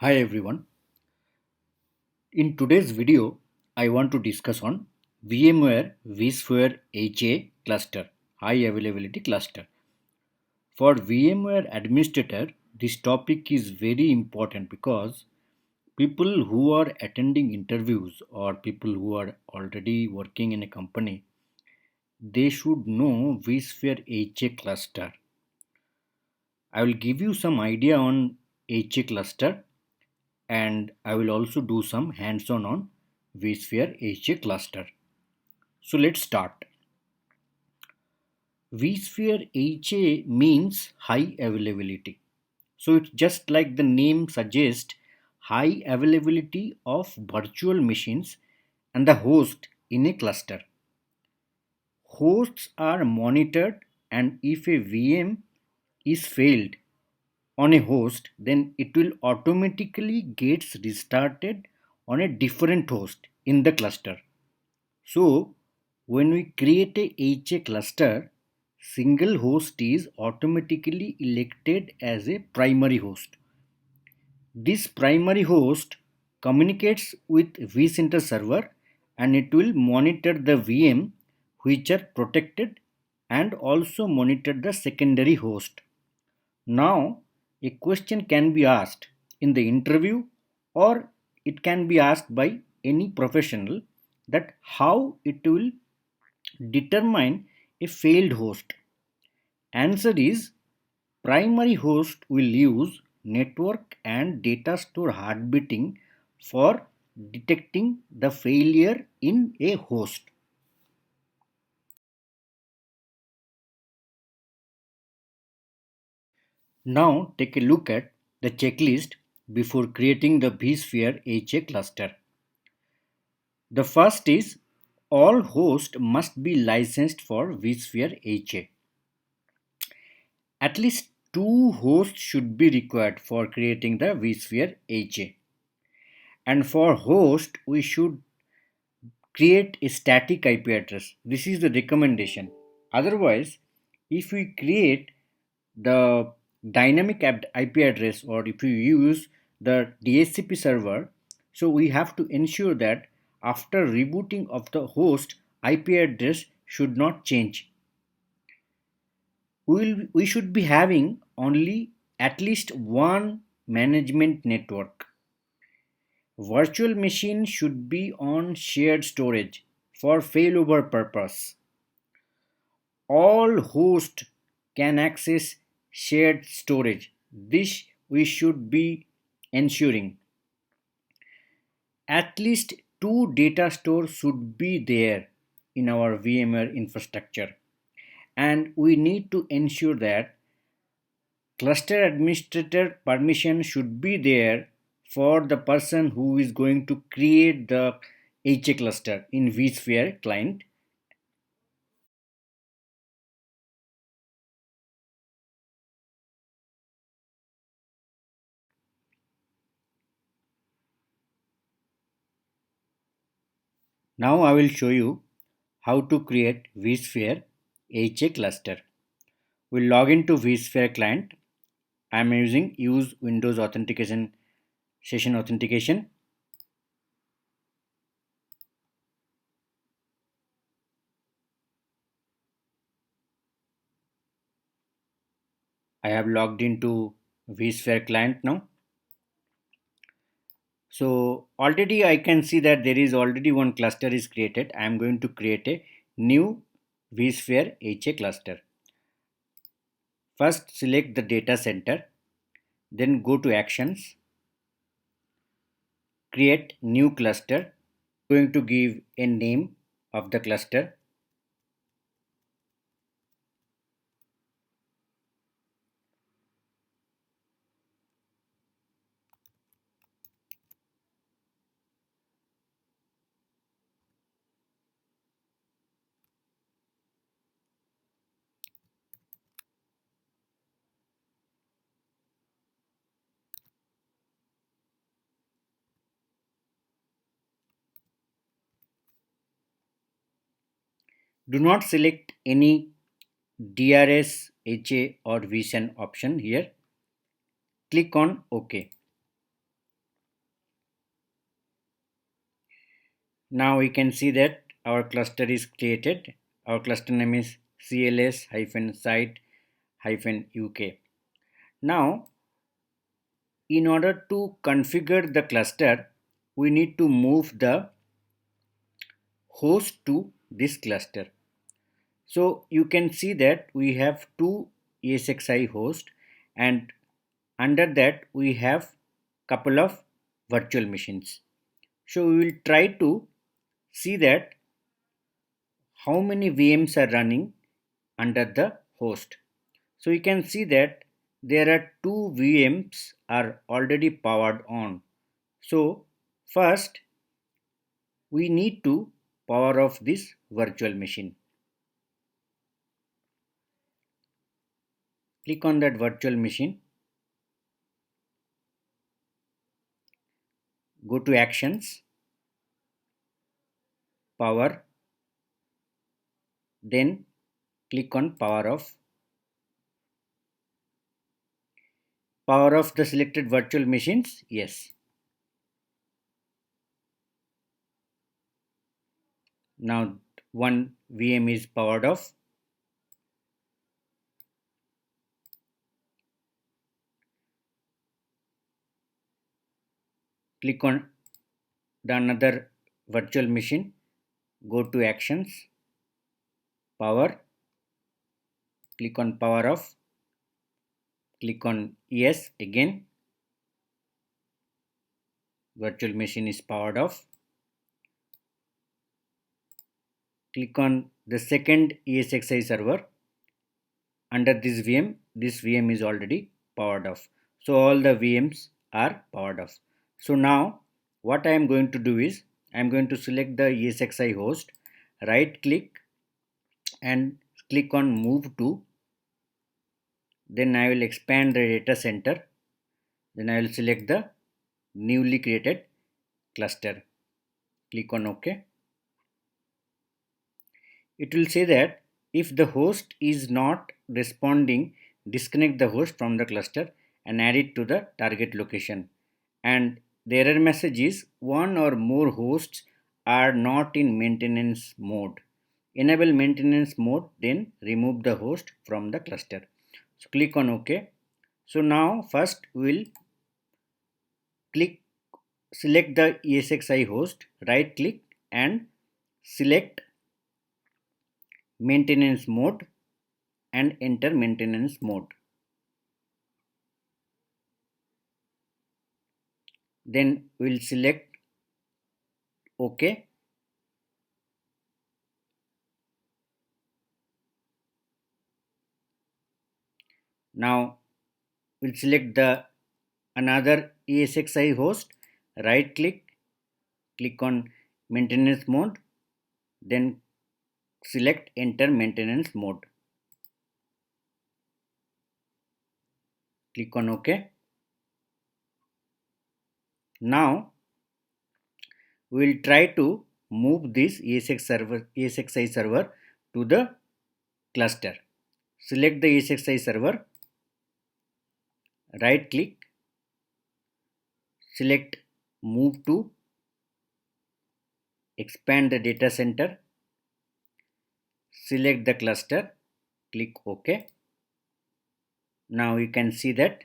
Hi everyone. In today's video, I want to discuss on VMware vSphere HA cluster, high availability cluster. For VMware administrator, this topic is very important because people who are attending interviews or people who are already working in a company, they should know vSphere HA cluster. I will give you some idea on HA cluster and I will also do some hands-on on vSphere HA cluster. So let's start. vSphere HA means high availability. So it's just like the name suggests, high availability of virtual machines and the host in a cluster. Hosts are monitored, and if a VM is failed on a host, then it will automatically gets restarted on a different host in the cluster. So when we create a HA cluster, single host is automatically elected as a primary host. This primary host communicates with vCenter server, and it will monitor the VM which are protected and also monitor the secondary host. Now, a question can be asked in the interview, or it can be asked by any professional, that how it will determine a failed host. Answer is, primary host will use network and data store heartbeating for detecting the failure in a host. Now take a look at the checklist before creating the vSphere HA cluster. The first is, all hosts must be licensed for vSphere HA. At least two hosts should be required for creating the vSphere HA. And for host, we should create a static IP address. This is the recommendation. Otherwise, if we create the dynamic IP address, or if you use the DHCP server, so we have to ensure that after rebooting of the host, IP address should not change. We should be having only at least one management network. Virtual machine should be on shared storage for failover purpose. All hosts can access shared storage. This we should be ensuring. At least two data stores should be there in our VMware infrastructure. And we need to ensure that cluster administrator permission should be there for the person who is going to create the HA cluster in vSphere client. Now I will show you how to create vSphere HA cluster. We'll log into vSphere client. I'm using use Windows authentication session authentication. I have logged into vSphere client now. So already I can see that there is already one cluster is created. I am going to create a new vSphere HA cluster. First select the data center, then go to actions, create new cluster. Going to give a name of the cluster. Do not select any DRS, HA or vSAN option here. Click on OK. Now we can see that our cluster is created. Our cluster name is cls-site-uk. Now, in order to configure the cluster, we need to move the host to this cluster. So you can see that we have two ESXi host, and under that we have couple of virtual machines. So we will try to see that how many VMs are running under the host. So you can see that there are two VMs are already powered on. So first we need to power off this virtual machine. Click on that virtual machine, go to actions, power, then click on power off. Power off the selected virtual machines, yes. Now one VM is powered off. Click on the another virtual machine, go to actions, power, click on power off, click on yes again, virtual machine is powered off. Click on the second ESXi server. Under this VM is already powered off. So all the VMs are powered off. So now what I am going to do is I am going to select the ESXi host, right click and click on move to. Then I will expand the data center. Then I will select the newly created cluster. Click on OK. It will say that if the host is not responding, disconnect the host from the cluster and add it to the target location. And the error message is one or more hosts are not in maintenance mode. Enable maintenance mode, then remove the host from the cluster. So click on OK. So now first we'll click select the ESXi host, right click and select maintenance mode and enter maintenance mode. Then we'll select OK. Now we'll select the another ESXi host, right click, click on maintenance mode, then select enter maintenance mode. Click on OK. Now we will try to move this ESXi server to the cluster. Select the ESXi server, right click, select move to, expand the data center, select the cluster, click OK. Now you can see that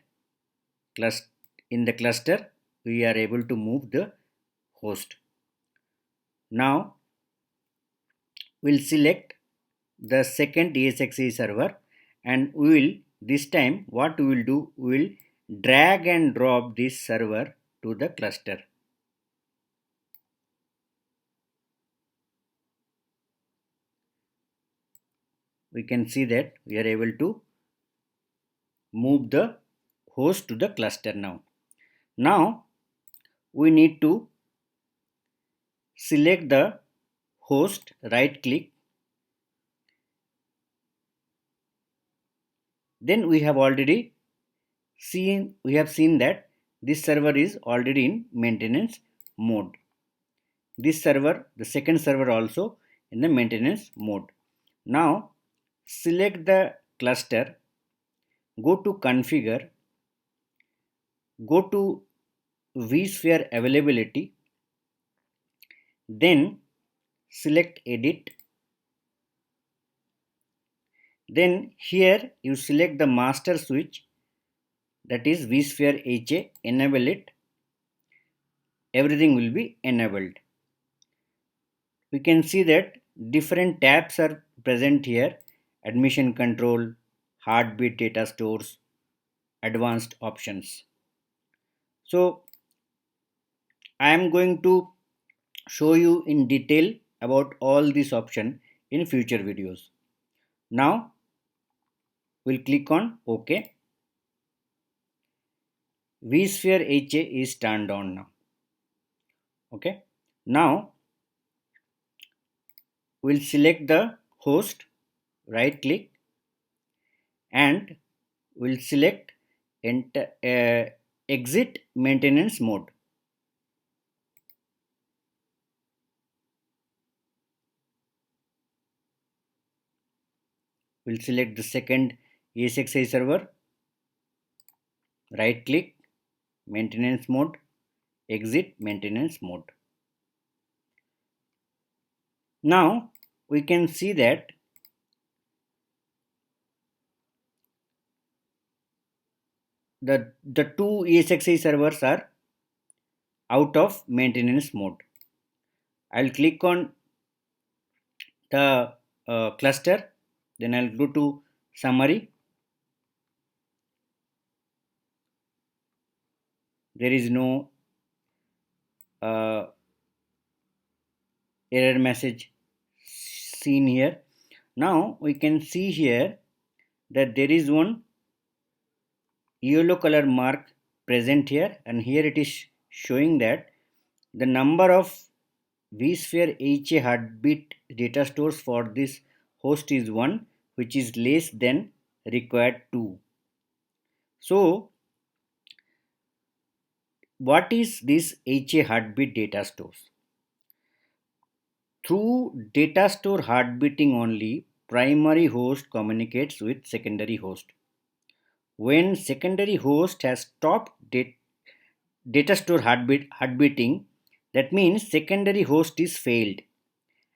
in the cluster we are able to move the host. Now we'll select the second ESXi server and we will this time what we will do, we will drag and drop this server to the cluster. We can see that we are able to move the host to the cluster now. Now we need to select the host, right click. Then we have seen that this server is already in maintenance mode. This server, the second server also in the maintenance mode. Now select the cluster, go to configure, go to vSphere availability, then select edit. Then here you select the master switch, that is vSphere HA, enable it. Everything will be enabled. We can see that different tabs are present here: admission control, heartbeat data stores, advanced options. So I am going to show you in detail about all these options in future videos. Now we'll click on OK. vSphere HA is turned on now. Okay. Now we'll select the host, right click, and we'll select enter, exit maintenance mode. We'll select the second ESXi server, right click, maintenance mode, exit maintenance mode. Now we can see that the two ESXi servers are out of maintenance mode. I'll click on the cluster, then I'll go to summary. There is no error message seen here. Now we can see here that there is one yellow color mark present here, and here it is showing that the number of vSphere HA heartbeat data stores for this host is 1, which is less than required 2. So what is this HA heartbeat data stores? Through data store heartbeating only, primary host communicates with secondary host. When secondary host has stopped data store heartbeating, that means secondary host is failed,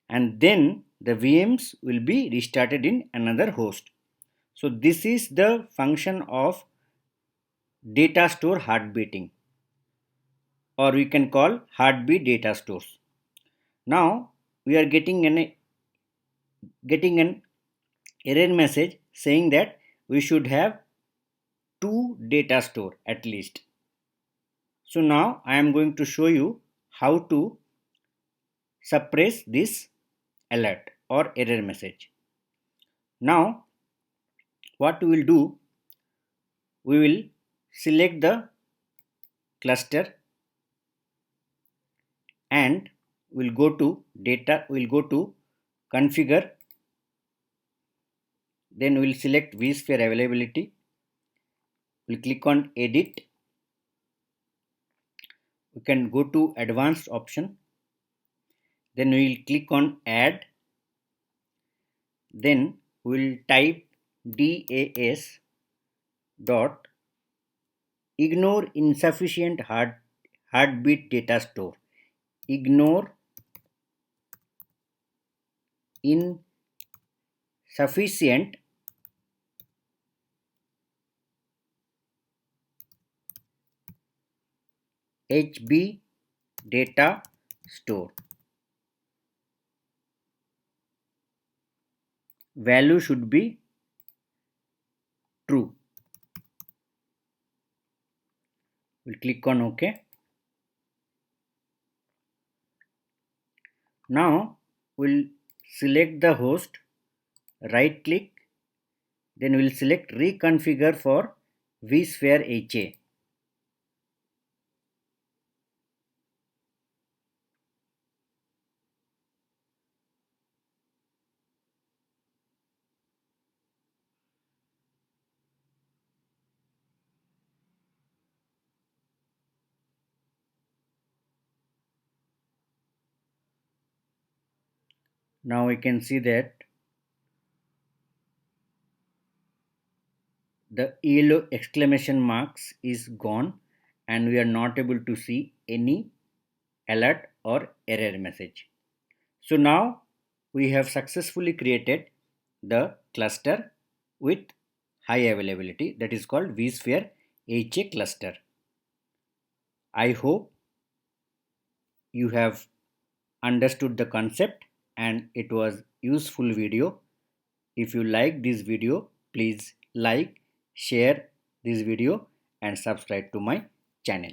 and then the VMs will be restarted in another host. So this is the function of data store heartbeating, or we can call heartbeat data stores. Now we are getting an error message saying that we should have two data store at least. So now I am going to show you how to suppress this alert or error message. Now what we will do, we will select the cluster and we'll go to data, we'll go to configure, then we'll select vSphere availability, we'll click on edit, we can go to advanced option, then we'll click on add, then we'll type DAS dot ignore insufficient heartbeat data store, ignore insufficient HB data store. Value should be true. We'll click on OK. Now we'll select the host, right click, then we'll select reconfigure for vSphere HA. Now we can see that the yellow exclamation marks is gone and we are not able to see any alert or error message. So now we have successfully created the cluster with high availability, that is called vSphere HA cluster. I hope you have understood the concept and it was useful video. If you like this video, please like, share this video and subscribe to my channel.